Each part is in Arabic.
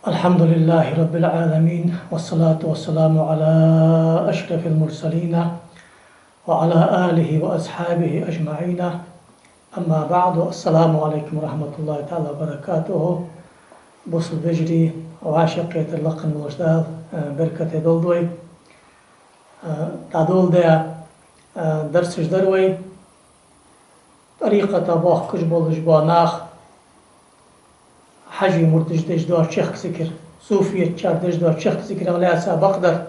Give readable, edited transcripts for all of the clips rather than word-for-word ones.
الحمد لله رب العالمين، والصلاة والسلام على أشرف المرسلين وعلى آله وأصحابه أجمعين. أما بعد، السلام عليكم ورحمة الله تعالى وبركاته. بوصل بجري وعاشقية اللقن والأستاذ بركة دولدوي تعدول ده درس دروي طريقة باخ كجبول جباناخ حجي مرتج دجدار شيخ ذكر صوفية شار دجدار شيخ ذكر غلاسة بقدر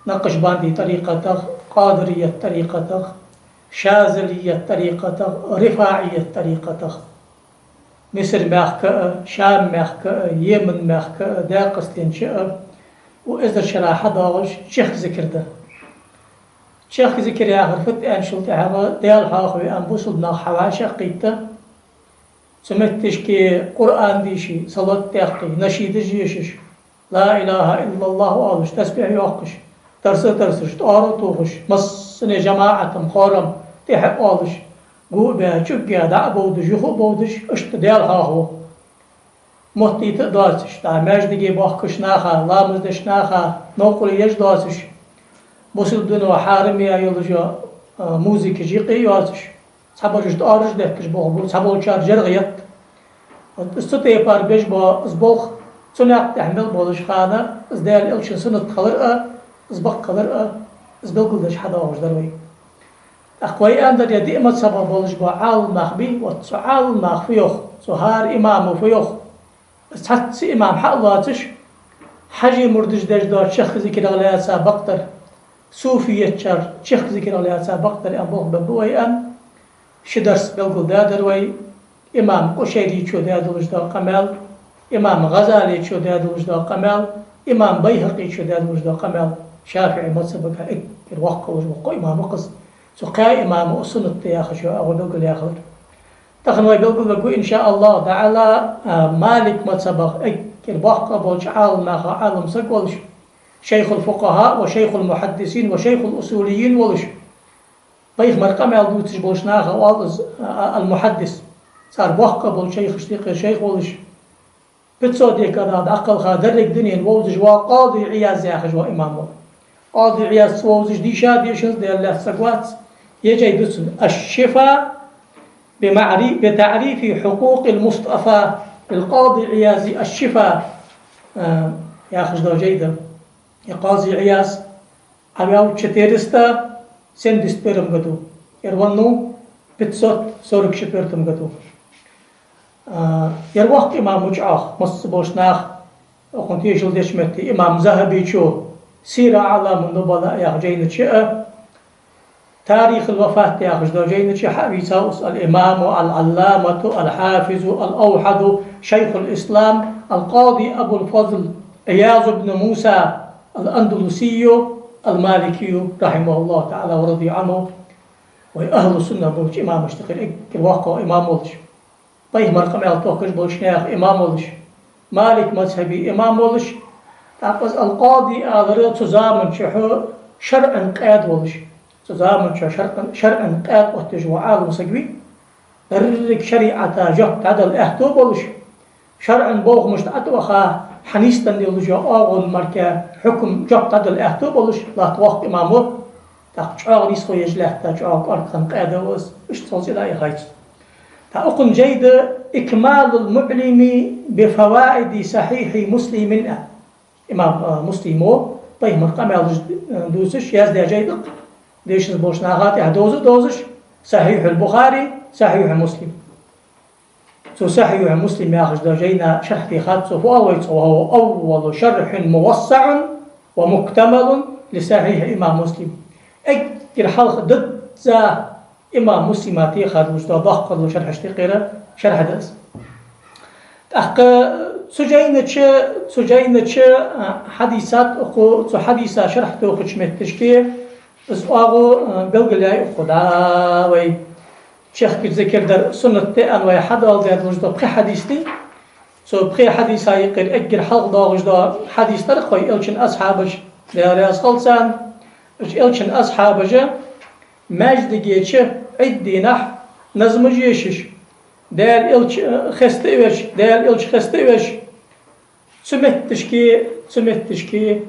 نقش باندي طريقة قادرية طريقة شاذلية طريقة رفاعية طريقة مصر ماخك شام ماخك يمن ماخك داقستين شاء وإذا شراحة داوش شيخ ذكر ده شيخ ذكر يا غرفت أن شلت هذا ديال حاخوي أن بوصلنا حواشا قيته سمتش كي قرآن ديشي صلاة تاقي نشيد جيشش لا إله إلا الله آلش تسبيح يوقش ترسش تارو توغش مصني جماعة مخارم تحق آلش قو بها شقيا دع بودش يخو بودش اشتدال هاهو محتي تقداسش تا مجدقي باخكش ناخا لامزدش ناخا نوقل يجداسش بوصل دونو حارميا يلجا موزيك جيقي يواسش صبرش تارش دهكش بوغ صبر شار جرغيت استطيع بار بيش با زبوخ سناق تحمل بولش خانه ازدال الشن سنت خلرقه زبق خلرقه زبلقل دش حدا وش دروي اخوي اندر يدي امت سبا بولش با عال مخبي وتعال مخفيوخ سهار امام فيوخ حتى امام حق لاتش حجي مردش دش دار شيخ ذكر عليها سابقتر صوفية شر شيخ ذكر عليها سابقتر ام بوغ ببوي ان شدرس بلقل دادروي إمام قشيري شو دادوش دا قمال إمام غزالي شو دادوش دا قمال إمام بيهقي شو دادوش دا قمال شافعي مصبك إكر وقوش وقو إمام قص سقا إمام أصنة ياخي شو أغل بلقل ياخر تخنوي بلقل بقو إن شاء الله تعالى مالك مصبك إكر وقو بولش عالم ناخا عالم سقولش شيخ الفقهاء وشيخ المحدثين وشيخ الأصوليين ولش بيخ مرقم يالدوتش بولش ناخا والز المحدث صار بوحكة بول شيخ اشتيق شيخ ولش بتصودي كذا عقل خادرك دنيا ووزج وقاضي عياز يا خجوا إمامه قاضي عياز ووزج دي شاد يشنز دي الله سقوات يجي دسن الشفاء بتعريف حقوق المصطفى القاضي عيازي الشفاء يا خجوا جيدا يا قاضي عياز أبياو تشتيرستا سندست بيرم قدو يروانو بتصوت سورك شبيرتم قدو يروح إمام مجعاخ مصبوشناخ وكنت يشل دشمتي إمام ذهبي شو سيرة على من نبلا يا جينة شئة تاريخ الوفاة يا خجدو جينة شئة حبيساوس الإمام العلامة الحافظ الأوحد شيخ الإسلام القاضي أبو الفضل إياز بن موسى الأندلسي المالكي رحمه الله تعالى ورضي عنه وأهل السنة بولش إمام اشتقر الواقع إمام ولش طيه مرقم يالتوكش بولش ناخ إمام ولش مالك مذهبي إمام ولش تاقز القاضي آذره تزامن شحو شرعا قاد ولش تزامن شرعا قاد واتجوا عالم سقوي برك شريعة جهد عدل احتو بولش شرعا بوغ مشتعت وخا حنيستن يلجا آغل مركا حكم جهد عدل احتو بولش لا توقع إمامه تاقشاغ ريس خويش له تاقشاغ أركان قادة وز اشتصل إلى إخايت تاقن جيد إكمال المعلم بفوائد صحيح مسلم إمام مسلمو طيب مرقم دوسش يازد جيد ديش البوشناغات دوزش صحيح البخاري صحيح مسلم سو صحيح مسلم ياخذ جينا شرح في خاطس وهو أول شرح موسع ومكتمل لصحيح إمام مسلم أكثر حلقة ضد إمام مسلماتي خارج وجدوا ضخ قدو شرح اشتقيرة شرح داس أخ سجينة حديثات أخو حديثة شرح توخش متشكي بس أغو بلغلاي أخو داوي شيخ ذكر در سنة أنواع حدا زياد وجدوا بخي حديثتي بخي حديثة يقر أكثر حلقة دا وجدوا حديث ترخوي إلشن أصحابش داري خلصان إلشن أصحابش مجد جيتش عدي نح نظم جيشش دال إلش خست إيش سمتشكي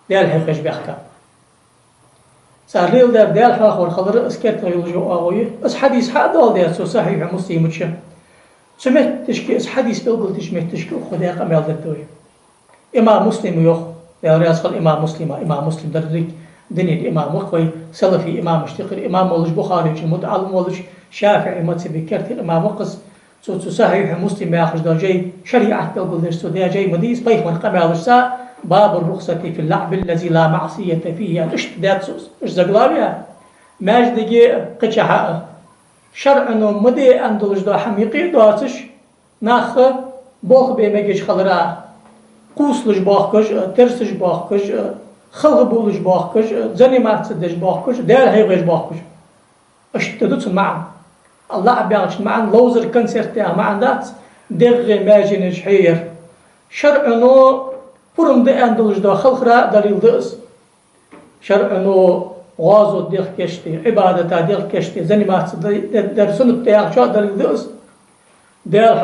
ديال حقش بأحكام سهليل در ديال حق والخضر اسكت يلجو أغوية اس حديث حق دول ديال سو صحيح مسلم وتش سمتشكي اس حديث بلقل تشمتشكي خداق أمال دردوي إمام مسلم يخ ديال رأس الإمام مسلم درك دنيا الإمام وقوي سلفي إمام مشتقر إمام ولج بخاري متعلم ولج شافعي مذهبي كرت الإمام وقص سو صحيح مسلم ياخذ درجي شريعة بلقل درس ده جاي مديس بيخ من قبل السا باب الرخصة في اللعب الذي لا معصية فيه يعني اشتداد سوس اش زغلاويا ماجدگي قچها شرع انه مدي اندلج دا حميقي داتش ناخ بوخ بيمگش خلرا قوسلج باخكش ترسج باخكش خلق بولج باخكش زني ماتسدج باخكش دير هيغش باخكش اشتدت معا الله بيعش معا لوزر كونسرت معا دات دغ ماجنج حير شرع انه Purum de endolujda halkra dalildız. Şer'unu gazı dil geçti, ibadete dil geçti, zanimatı dersunut deyakça dalildız. Del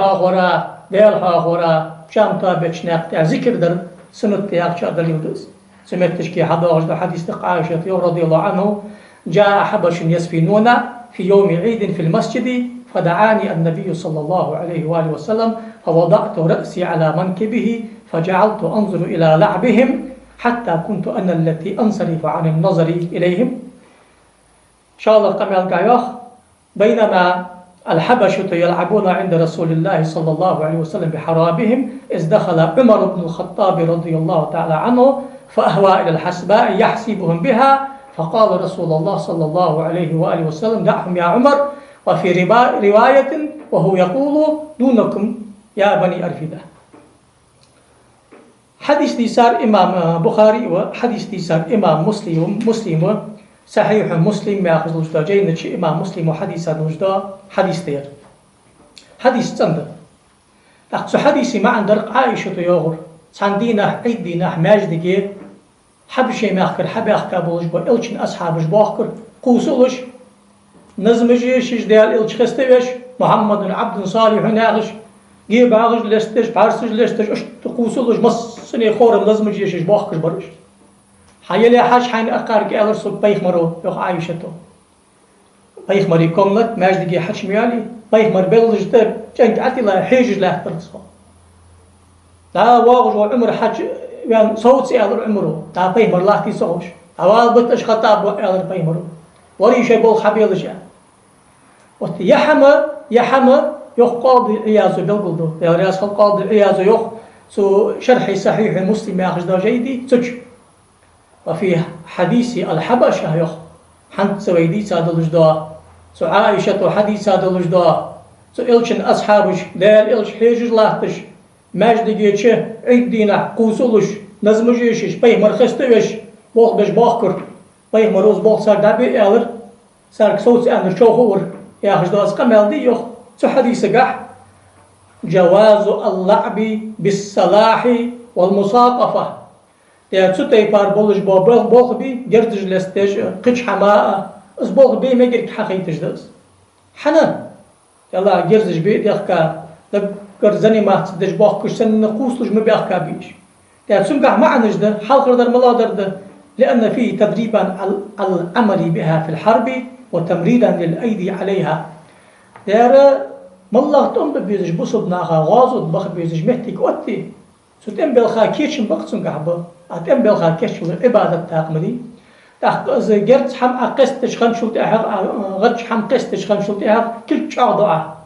hağora, şamta beçnekte zikirdir, sunut deyakça dalildız. سمعتش كي حضر حديث عائشة رضي الله عنه جاء حبش يسفنون في يوم عيد في المسجد فدعاني النبي صلى الله عليه وآله وسلم فوضعت رأسي على منكبه فجعلت أنظر إلى لعبهم حتى كنت أنا التي أنصرف عن النظر إليهم شاء الله قمع القياخ بينما الحبشة يلعبون عند رسول الله صلى الله عليه وسلم بحرابهم إذ دخل عمر بن الخطاب رضي الله تعالى عنه فأهوى إلى الحسباء يحسبهم بها فقال رسول الله صلى الله عليه وآله وسلم دعهم يا عمر وفي رواية وهو يقول دونكم يا بني أرفدة حديث ديسار إمام بخاري وحديث ديسار إمام مسلم صحيح مسلم يأخذ الوجدة جينة إمام مسلم وحديث الوجدة حديث دير حديث تندر تقصو حديثي ما عندك عائشة يغر ساندينا عيدينا ماجدقي حبشي ماخر حبي أخكا بولجبا إلشن أصحابش باخر قوسولش نظمجيش ديال إلش خستوش محمد عبد صالح ناغش جيب عاغش لستش بارسج لستش قوسولش مصني خورم نظمجيش باخر برش حيالي حاج حين أقارك ألرسو بيخمرو يخ عايشتو بيخمري كوملت ماجدقي حج ميالي بيخمر بلج دب جنك عتلا حيجج لا ترسو لا واغج وعمر حج يعني صوت سيالر عمره تا بيمر لاختي صوش اوال بتش خطاب وعلر بيمرو وريشه بول خبيل جا وقت يحمى يقاضي عياذ بالقلدو يا رياس قاضي عياذ يخ سو شرح صحيح مسلم ياخذ دا جيدي تج وفي حديث الحبشه يخ حنت سويدي ساد الجدا سو عائشه حديث ساد الجدا سو الشن اصحابش دال الش حيج لاختش ماجدگيچه عيدينا قوسولش نظمجيش بيمر خستوش بوخ بش باخكر بيمر روز بوخ سار دبي الر سار صوت اندر شوخور يا خجداس قمل دي يخ سو حديث قح جواز اللعب بالصلاح والمساقفه يا تسوتي بار بولج بوخ بي جردج لستج قش حما اس بوخ بي ميجر حقيتج دس حنا يلا جردج بي دخكا زني ما تصدق باخكش سن نقوسلج ما بيأخكابيش يعني سمقع معنج ده حلقر در ملادر ده لأن فيه تدريبا على العمل بها في الحرب وتمريدا للأيدي عليها يعني مالله تقوم بيزج بصد ناخا غازد بخ بيزج مهتك وقتي سو تم بالخا كيشن بخ سمقع با تم بالخا كيشن عبادة تاقمدي تاخ جرت حم أقستش خمشوت أحق غدش حم قستش خمشوت أحق كل شعضاء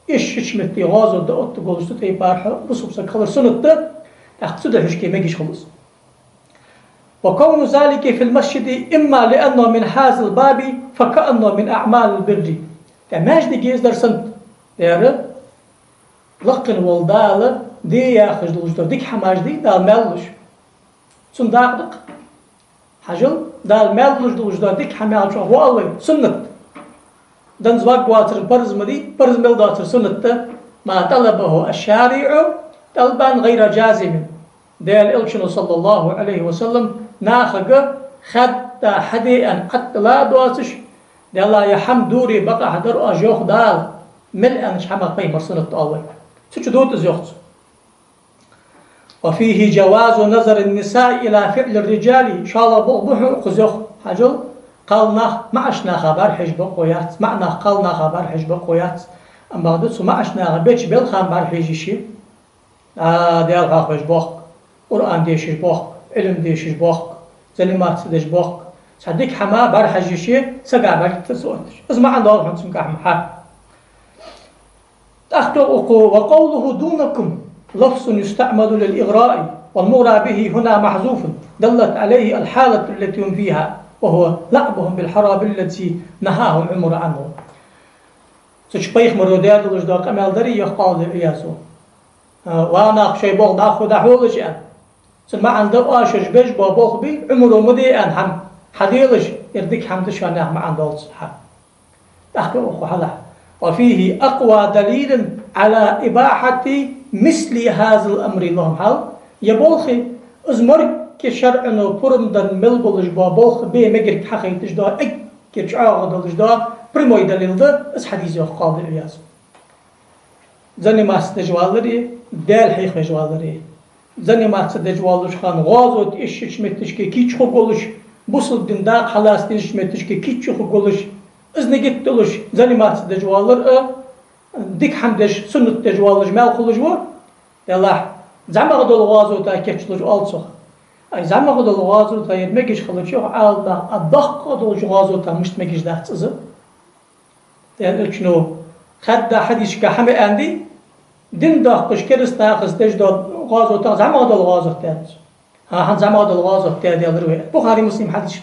إيش متي غازو ده أوت جوزت تي بارحة بصوب سكالر سنة أقصد الحشكي ما يجيش خلص وكون ذلك في المسجد إما لأنه من هذا الباب فكأنه من أعمال البر كماش دي جيز در سنت يعني لقن والدال دي ياخذ الوجدة ديك حماش دي دال مالوش سن داقدق حجل دال مالوش الوجدة ديك حماش هو الله سنة دنز واتر برز مدي برز ملداتر سنة ما طلبه الشارع طلبا غير جازم ديال إلشن صلى الله عليه وسلم ناخق خد حدي أن أطلع دواتش ديال يحم دوري بقى حدر أجوخ دال ملء أن شحمق بيمر سنة أول سوچ دوت زيوخت وفيه جواز نظر النساء إلى فعل الرجال شاء بوح خزوخ حجل قالنا معشنا خبر حجب قويات معنا قالنا خبر حجب قويات أما قدس معشنا بيش بالخبر حجيشي ديال خاخش بوخ قرآن ديشش بوخ علم ديشش بوخ زلمات ديش بوخ صدق حما بار حجيشي سقع بار تسوتش اسمع عن دور حنسم كحمحا وقوله دونكم لفظ يستعمل للإغراء والمغرى به هنا محذوف دلت عليه الحالة التي هم فيها وهو لعبهم بالحراب التي نهاهم عمر عنه سشبيخ مرودات الجداق أمال دري يقال لعياسو وانا شيء بوغ ناخذ حولش أن سمع عن دو آشش بيش بوغ بي عمره مدي أن هم حديلش يردك حمدش وانا مع عن دول صحة أخو حلا وفيه أقوى دليل على إباحة مثل هذا الأمر لهم حال يبولخي أزمر كشرعنا برمدن ملبولش بابولخ بي مجرك حقيقتش دا اكرش آغدلش دا برموي دليل دا اس حديث يقال العياس زني ما استجوالري دال حيخ مجوالري زني ما استجوالش خان غازوت إشش متشكي كيش خوغولش بوصل دين داق حلاس ديش متشكي كيش خوغولش إذن جتلش زني ما استجوالر ديك حمدش سنة تجوالج مال خلج ور يلا زعما غدو الغازو تا كيتشلج ألصق أي زعما غدو الغازو تا يدمجش خلج يو عالدا الضخ غدو الغازو تا مش تمجش ده تزه يعني شنو خد حديث كحمي عندي دين دخش كرستا خستج دو غازو تا زعما غدو الغازو تا ها زعما غدو الغازو تا ديال بخاري مسلم حديث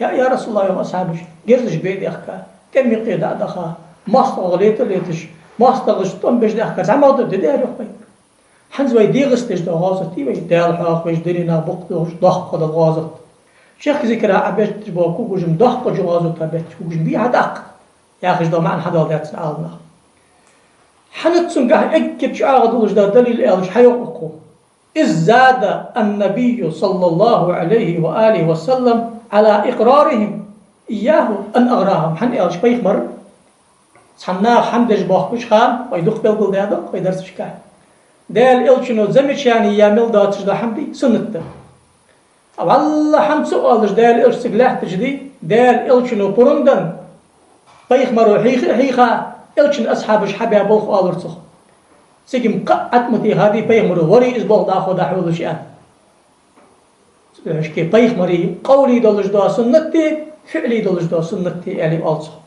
يا رسول الله يا أصحابش جرزش بيدي أخكا كم يقيد أدخا ما استغليت ليتش ما استغشتم بيش ده كذا ما ضد ده يروح حنز ويديغس تج ده غازت تي ويدال حاق ويش درينا بقطوش ضخ قد الغازت شيخ ذكر عبيت تباكو وجم ضخ قد غازت تبت وجم بيها دق يا أخي ده معنى هذا ذات سألنا حنت سنقه أكيد شعار وش ده دليل إيش حيوقه إذ زاد النبي صلى الله عليه وآله وسلم على إقرارهم إياه أن أغراهم حن إيش بيخمر سنة حمدش باخش خان ويدخل بالقول ده ويدرس شكاه دال إلشنو زمش يعني يعمل داتش ده حمدي سنته والله حمد سؤالش دال إلش سجلاه تجدي دال إلشنو برندن بيخمروا حيخا إلشن أصحابش حبيا بلخ آلرتخ سيجم قعت متي هذه بيخمروا وري إزبال داخو داحول شيئا سبحانه كي بيخمري قولي دولش دا سنتي فعلي دولش دا سنتي يعني ألصق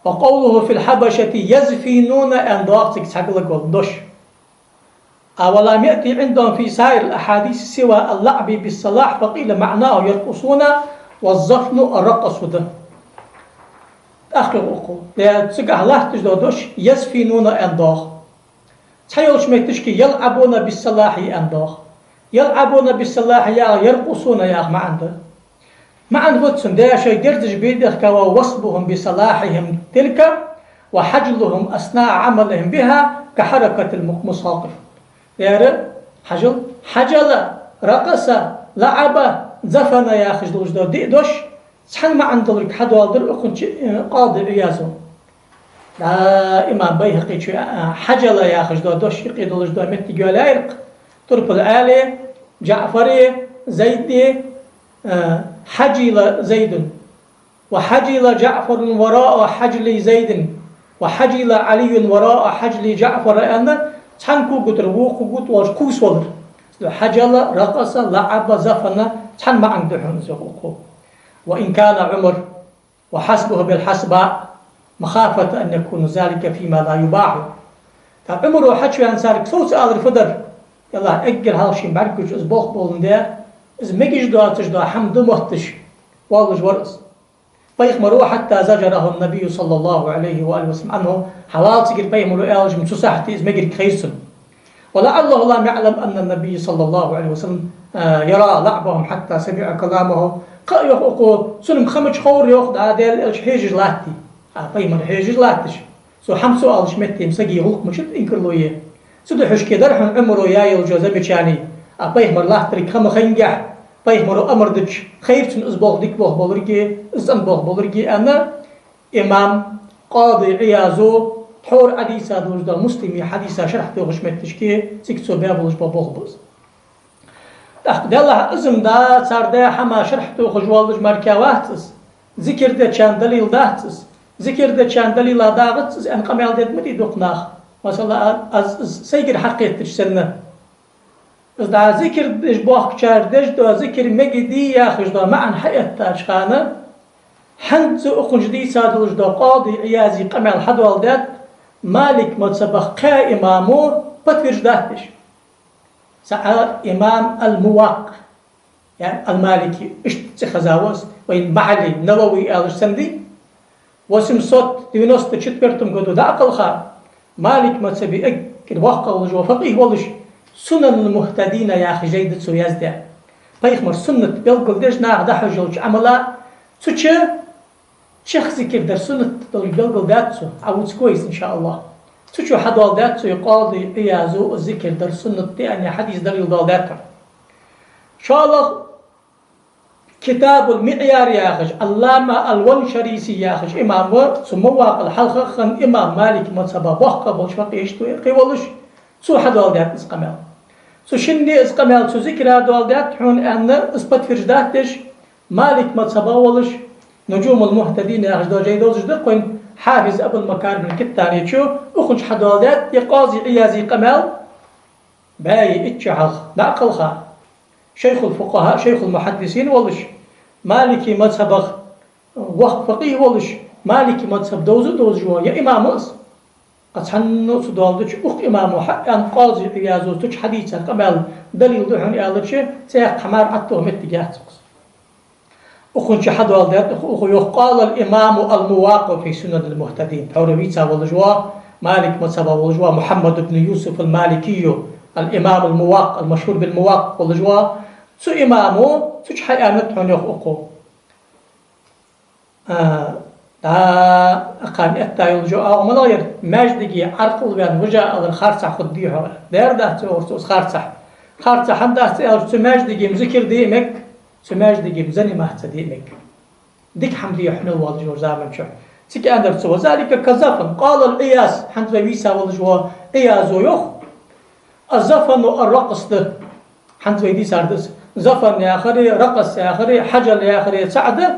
وقوله في الحبشة يزفينون أن ضاقتك تحقلك والدش ولم يأتي عندهم في سائر الأحاديث سوى اللعب بالصلاح فقيل معناه يرقصون والزفن الرقص ده آخر أقول تسقع الله تجدودش يزفينون أن ضاق تحيوش ميتشكي يلعبون بالصلاح أن ضاق يلعبون بالصلاح يرقصون يا ما عنده ما عنده ده شيء درجة بيدك ووصبهم بصلاحهم تلك وحجلهم أثناء عملهم بها كحركة المصاقف يعني حجل رقص لعب زفن يا أخي دوش دي دوش سحن ما عنده لك حد والدر أخنش قاضي عيازو لا إمام بيهقي حجل يا أخي دوش يقيد دوش دو متي جولا يرق ترب الآلي جعفري زيدي حجل زيد وحجل جعفر وراء حجل زيد وحجل علي وراء حجل جعفر أنا تحن كوكت روح كوكت واش كوس ولر حجل رقص لعب زفن تحن ما عندهم زقوق وإن كان عمر وحسبه بالحسباء مخافة أن يكون ذلك فيما لا يباح عمر وحكي عن ذلك صوت آل الفدر يلا أجل هالشي بعرفش أسبوع بولن ده إذا ما جيش دواتش دا حمد مهتش والله ورقص بيخمروا حتى زجره النبي صلى الله عليه وآله وسلم عنه حلال تقول بيخمروا آلج من سساحتي إذا ما جيش خيرسن ولعله الله يعلم أن النبي صلى الله عليه وسلم يرى لعبهم حتى سمع كلامه يقول سلم خمج خور يأخذ عادل إلش حيجج لاتي بيخمر حيجج لاتش سو حم سؤال شمتي مسجي غلق مشت إنكر لويه سدو حش كدر حن عمره يا يلجوز مشاني بيخمر لاحتري خم خنجح بيخمر أمر دش خيرتن أسبوع ديك بوه بولرجي أزن بوه بولرجي أنا إمام قاضي عيازو حور حديثة دوجدا مسلمي حديثة شرح توغش متشكي سيكتسو بابلش بابوغبوز دالله ازم دا صار حما شرح توغش والج مركاواتس ذكر دا كان دليل داتس ذكر دا كان دليل داغتس ان قمال ديت مدي دوقناخ مثلا از سيجر حقيقتش سنة از دا ذكر دش بوخ كار دش دا ذكر مجدي ياخش دا معن حياة تاشخانة حنت أخرج دي سادلج دا قاضي عيازي قمال حدوال دات مالك متصبخ قا إمامو بتفرج داتش سأل إمام المواق يعني المالكي اشت خزاوس وين محلي نووي آلش سندي وسم صوت دينوس تشتبرتم قدو دا أقل خار مالك متصبي أكد وقع ولج وفقيه ولج سنن المهتدين يا أخي جيدة سوياز دا بيخمر سنة بيلقل ديش ناغ دا حجلج عملا تشي شخصي كيف در سنة بيلقل داتسو عودس كويس إن شاء الله تشو حدوال داتسو يقاضي إيازو الذكر در سنة يعني حديث دليل دال داتو إن شاء الله كتاب المعيار ياخج علامة الونشريسي ياخج إمام سمواق الحلقة خن إمام مالك مذهبه وحقه بلش فقيشتو قيولش سو حدوال دات إسقامل سو شني إسقامل سو ذكر هدوال دات حون أن إثبت فرجداتش مالك مذهبه ولش نجوم المهتدين ياخج دو جيدوزش دقوين حافظ أبو المكارم الكتاني شو أخنش حدوال دات يقاضي عيازي قمال باي اتشعخ ناقل خا شيخ الفقهاء شيخ المحدثين ولش مالكي مذهب وقت فقيه ولش مالكي مذهب دوز جوا يا إمام أس أتحنو سدوالدش أخ إمامه حق أن قاضي عيازو تش حديثا قبل دليل دحون يالدش سيق حمار عطوه متجاه أخنش حد والدات أخو يقال الإمام المواقف في سنن المهتدين حورويتسا ولجوا مالك مذهب ولجوا محمد بن يوسف المالكي الإمام المواق المشهور بالمواق والجوا سو إمامه سوش حيانت هون يخوقو دا أقام إتا يلجو أو ملاير ماجدقي عرقل بان وجاء الخارصة خد ديها دير ده تورسوس خارصة حدا سو ماجدقي مذكر ديمك سو ماجدقي مزني مهتا ديمك ديك حمدي حنو والجو زامن شو تيك أندر سو وذلك كزفن قال الإياس حنت ويسا والجوا إيازو يخ الزفن الرقص ده حنت ويدي ساردس زفن يا أخري رقص يا أخري حجل يا أخري سعده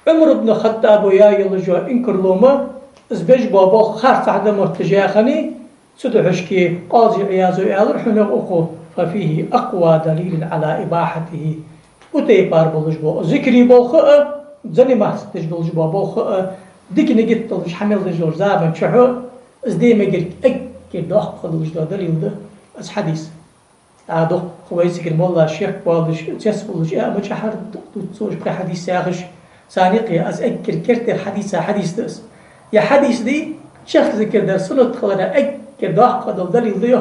عمر بن الخطاب يا يلجو إنكر لوما زبج بابا خار سعده مرتجا خني سدو حشكي قاضي عيازو يالر حنق أخو ففيه أقوى دليل على إباحته وتيبار بلجبو ذكري بوخه زني ما تجدلج بوخه ديك نجت تلج حمل دجور زابن شحو ازدي مجر أكيد دخ دلج دليل ده از حديث عادو كويس كر والله الشيخ والش تسبلش يا مش حر تسوش بحديث ياخش سانقي از اكر كرت الحديث حديث دس يا حديث دي شيخ ذكر در سنة خلنا اكر داق قدل دليل ده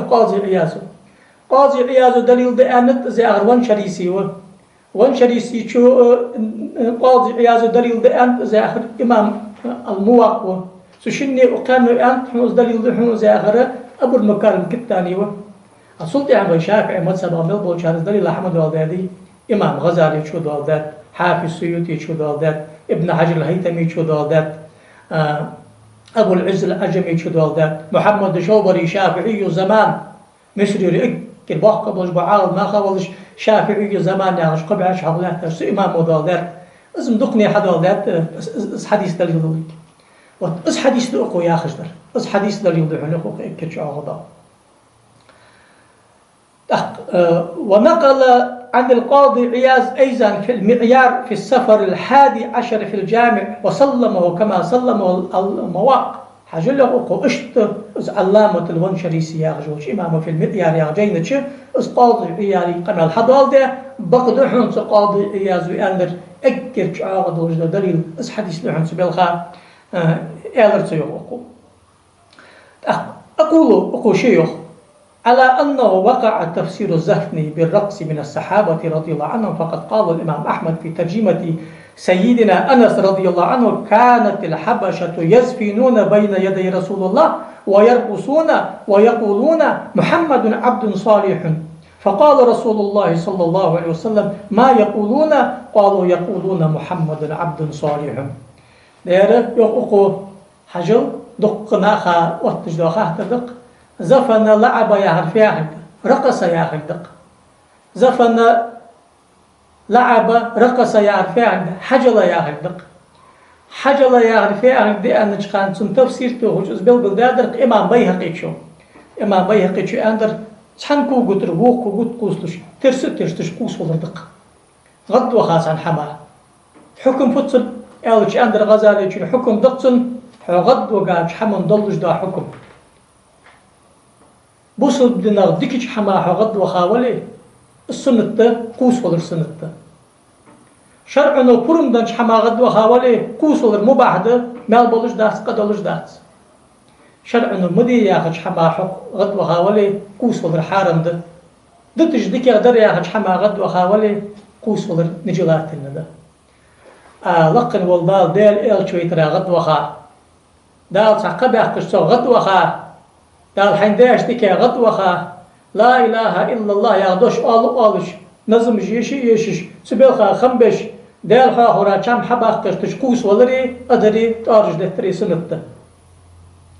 قاضي عيازو دليل ده انت زي اغروان شريسي وان شريسي شو قاضي عيازو دليل ده انت زي اخر امام المواق سوشني وكانوا انت حنوز دليل ده حنوز زي اخر ابو المكارم كتاني السلطة عن شافعي مذهب ملبول شارز دليل أحمد والدادي إمام غزالي شو والدات حافظ السيوطي شو والدات ابن حجر الهيثمي شو والدات أبو العز الأجمي شو والدات محمد شوبري شافعي زمان مصري رئيك الباق قبلش بعارض ما خبلش شافعي زمان يعرش قبعش حضلات إمام والدات اسم دقني حد والدات حديث دليل ذلك اس حديث دقو يا خشدر اس حديث دليل ذلك كتش عغضا ونقل عن القاضي عياز أيضا في المعيار في السفر 11 في الجامع وسلمه كما سلمه المواق حجله اشت علامة الونشريسي ياغجوش إمامه في المعيار ياغجينتش اس قاضي عيالي قمع الحضال ده بقدحون قاضي عياز ويأندر أكر شعاغد وجد دليل اس حديث لحن سبيلخا إعلر سيوخ أقول شيخ على أنه وقع تفسير الزهني بالرقص من الصحابة رضي الله عنهم فقد قال الإمام أحمد في ترجمة سيدنا أنس رضي الله عنه كانت الحبشة يزفنون بين يدي رسول الله ويرقصون ويقولون محمد عبد صالح فقال رسول الله صلى الله عليه وسلم ما يقولون قالوا يقولون محمد عبد صالح دير يقول حجل دقنا خا وتش دو خا تدق زفن لعب يعرف يعرف رقص يعرف دق زفن لعب رقص يعرف يعرف حجل يعرف دق حجل يعرف يعرف دي أن كان سن تفسير توجز بالبل دادر إمام بيهقي شو إمام بيهقي شو أندر تحنكو قدر بوكو قد قوسلش ترسش قوس ولا دق غد وخاص عن حما حكم فتل أولش أندر غزالي شو حكم دقسن غد وقاش حمن ضلش دا حكم بوصل بدنا ديكش حما غد وخاولي السنة قوس ولا السنة شرعنا قرن دنش حما غد وخاولي قوس ولا مباحدة مال بولش داس قدولش داس شرعنا مدي ياخد حما غد وخاولي قوس ولا حارم ده دتش ديك يقدر ياخد حما غد وخاولي قوس ولا نجلات الندا لقن والله ديل إل شوي ترى غد وخا دال سعقب يحكشتو غد وخا دال حنداش ديكي غد وخا لا إله إلا الله يغدوش آلوش نظم جيشي يشش سبيلخا خنبش دال خاهورا چم حبا قشتش قوس ولري أدري تارج دهتري سنت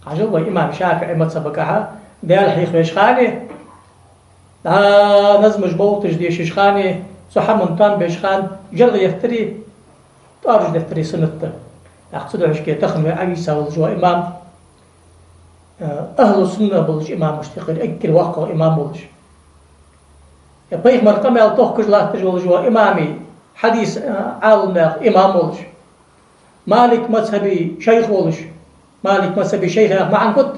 عجل وي إمام شافعي متصبقها دال حيخ خاني نظم جبولتش ديشش خاني سحمن طان بيشخان جلغ يفتري تارج دهتري سنت أقصد عشكي تخمي عيسى والجوا إمام أهل السنة بلش إمام مشتقر أكل واقع إمام بلش يبقى مرقم يلطوخ كجلات تجول جوا إمامي حديث عالم إمام بلش مالك مذهبي شيخ بلش مالك مذهبي شيخ معن كنت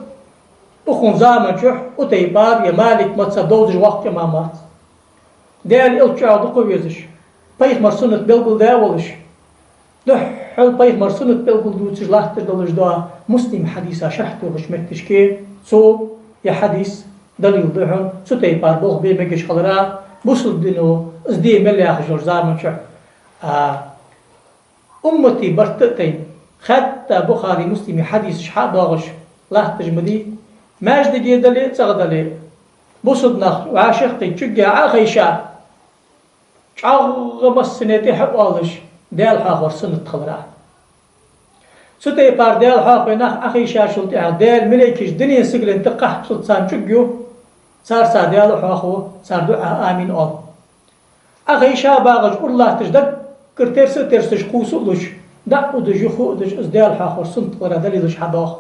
أخون زامن شح أتيبار يا مالك مذهب دولج وقت إمامات ديال إلتشا دقو يزش بيخ مرسنة بلبل دا بلش حل بيخ مرسنة بلبل دوتش لاحتر دولج دا مسلم حديثا شرحته وغشمتش كي سو يا حديث دليل دهن سو تيبار بوغ بي مجش خلرا بوصل دينو ازدي ملي أخجور زامن شح أمتي برتقتين حتى بخاري مسلم حديث شحاب باغش لاحتر مدي ماجد جيدلي تغدلي بوصل نخ وعاشقتي تشجع عاخيشا شعغ مسنتي حقالش ديال حاخور سنة خلرا ستي بار ديال حاخور نخ أخي شاشلتي ديال مليكش دنيا سجلن تقح سلطان شجيو صار ديال حاخو صار دعاء آمين أول أخي شاباغج الله تجدد ترسش قوسولش دع ودج خودج از ديال حاخور سنة خلرا دليلش حباخ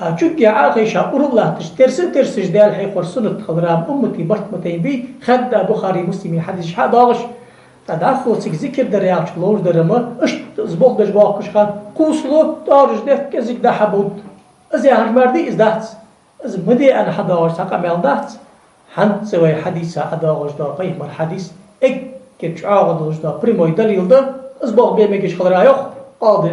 أشجع أخي شاور الله ترسش ديال حاخور سنة خلرا أمتي برتمتين بي خد بخاري مسلم حديث حباغش تدخل ذكر درياش لوج درما اش زبوق دج باقش خان قوسلو دارج دف كزك ده حبود از يهر مردي از دهت از مدي انا حداوش ساقا ميل دهت حنت سوي حديثة اداوش دا قيمر حديث اك كتش آغدوش دا بريموي دليل دا از باق بيمكش خلرا يخ قاضي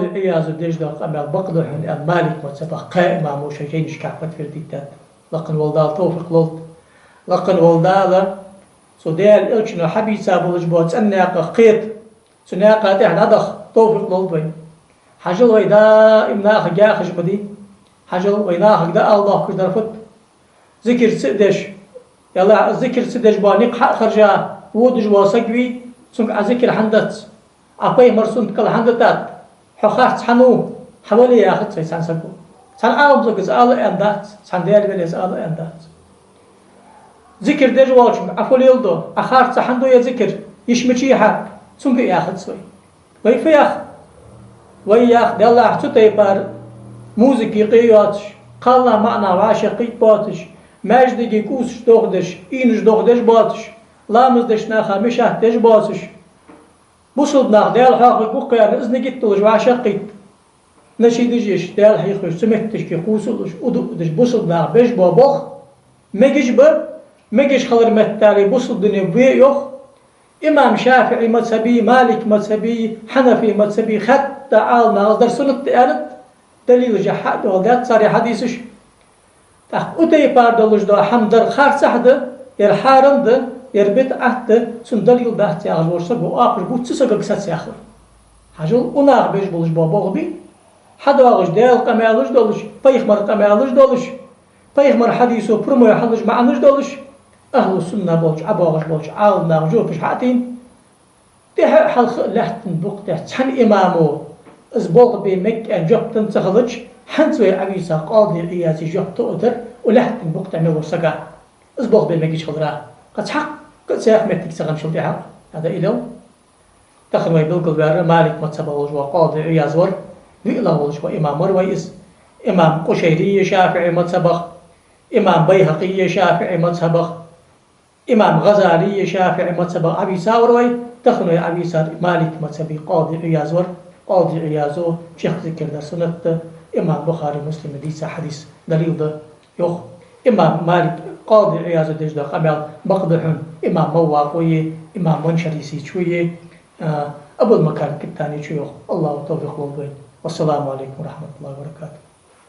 عيازو ديش دا قمال بقدو حن المالك متسبق قائمة موشجين شكاكت فرديتات لقن والدال توفق لولت لقن والدال سودال إلشنا حبي سابولج بوت أنك قيت سناقة تحت هدخ توفق للبين حجل ويدا إمناخ جاخش بدي حجل ويناخ دا الله كش درفت ذكر سدش يلا ذكر سدش بانيق حق خرجا ودج واسقوي سنك ذكر حندت أبي مرسون كل حندتات حخات حنو حوالي ياخد سان سكو سان عالم زكز آل أندات سان ديال بليز آل أندات ذكر دجواج عفوا يلدو أخار صحندو يا ذكر يشمشي حق سنك ياخد سوي ويفياخ وياخ دلله حتى بار موسيقى قياتش قال معنا وعاشقي باتش مجدي كوسش دوغدش إنش دوغدش باتش لامزدش ناخا مشاه دش باتش بوصل ناخ ديال حاق بوقيان إذن جتلش وعاشقي نشيد جيش ديال حيخش سمحتش كي قوسلش ودش بوصل ناخ بيش بابوخ مجش خلر متالي بوصل دنيا بيوخ إمام شافعي مذهبي مالك مذهبي حنفي مذهبي حتى عالنا أصدر سنة آلت دليل جحاد وغدات صار حديثش أتي باردلش دا حمدر خار سحده يرحارن ده يربط أحده سن دليل ده تياغل ورسق وآخر بوت سسق قصة ياخر حاجل وناغ بيش بولش بابا غبي حد واغش ديال قمالش دولش فيخمر قمالش دولش فيخمر حديثه برمو يحلش معنش دولش أهل السنة بولش عباغش بولش عالنا وجوه بش حاتين ده حلق لحتن بوقته تحن إمامه أزبوغ بمك أنجبتن تخلج حنسوي عبيسا قاضي عيازي جبت أدر ولحتن بقطع مو سقع أزبوغ بمك شغرا قد حق قد سيحمتك سغن شو حق هذا إلو تخلوي بلقل بار مالك متسبه وجوا قاضي عياز ور وإلا وجوا إمام ورويس إمام قشيري شافعي متسبخ إمام بيهقي شافعي متسبخ إمام غزالي شافعي متسبخ عبيسا وروي تخلوي عبيسا مالك متسبي قاضي عياز ور قاضي عيازو شيخ ذكر در سنة إمام بخاري مسلم ديسا حديث دليل ده يوخ إمام مالك قاضي عيازو ديش ده قمال بقدحن إمام مواقوي إمام منشريسي شوية أبو المكان كتاني شيوخ الله توفيق والبين والسلام عليكم ورحمة الله وبركاته.